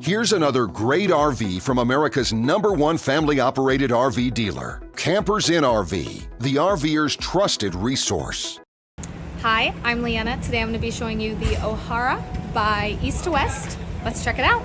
Here's another great RV from America's #1 family-operated RV dealer, Campers Inn RV, the RVer's trusted resource. Hi, I'm Leanna. Today I'm going to be showing you the O'Hara by East to West. Let's check it out.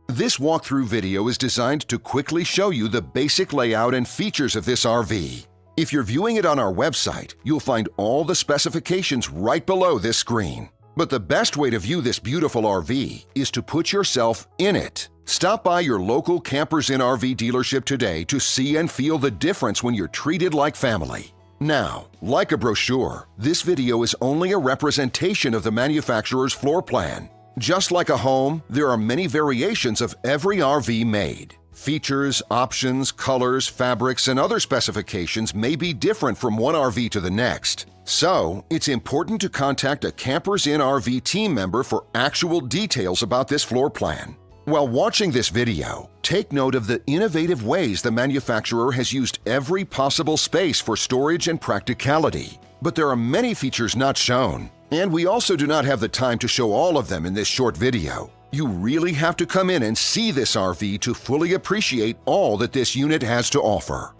This walkthrough video is designed to quickly show you the basic layout and features of this RV. If you're viewing it on our website, you'll find all the specifications right below this screen. But the best way to view this beautiful RV is to put yourself in it. Stop by your local Campers Inn RV dealership today to see and feel the difference when you're treated like family. Now, like a brochure, this video is only a representation of the manufacturer's floor plan. Just like a home, there are many variations of every RV made. Features, options, colors, fabrics, and other specifications may be different from one RV to the next. So, it's important to contact a Campers Inn RV team member for actual details about this floor plan. While watching this video, take note of the innovative ways the manufacturer has used every possible space for storage and practicality. But there are many features not shown, and we also do not have the time to show all of them in this short video. You really have to come in and see this RV to fully appreciate all that this unit has to offer.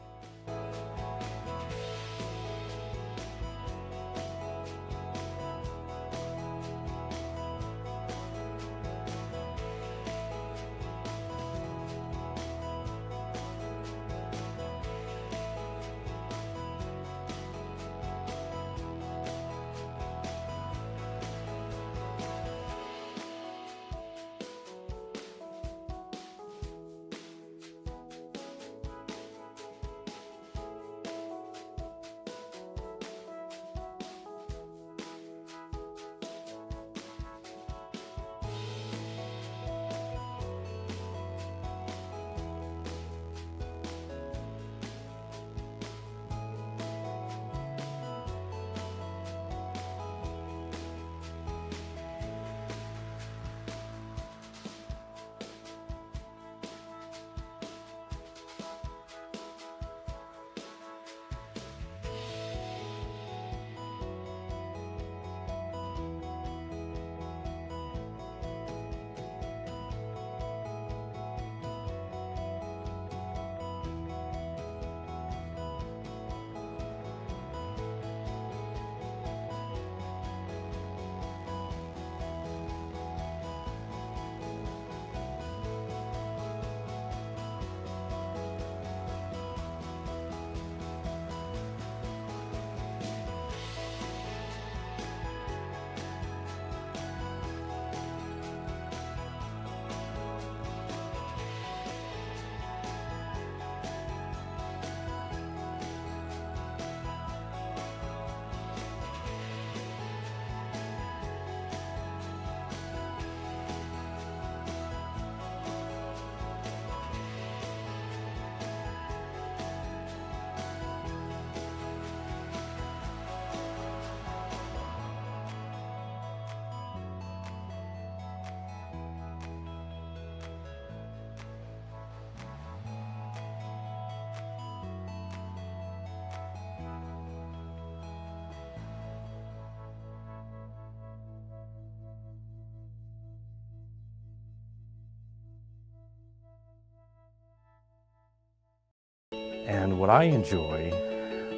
And what I enjoy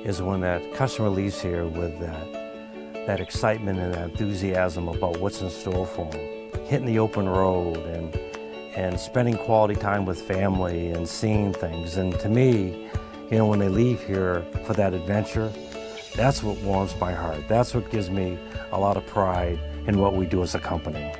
is when that customer leaves here with that excitement and that enthusiasm about what's in store for them. Hitting the open road and spending quality time with family and seeing things. And to me, you know, when they leave here for that adventure, that's what warms my heart. That's what gives me a lot of pride in what we do as a company.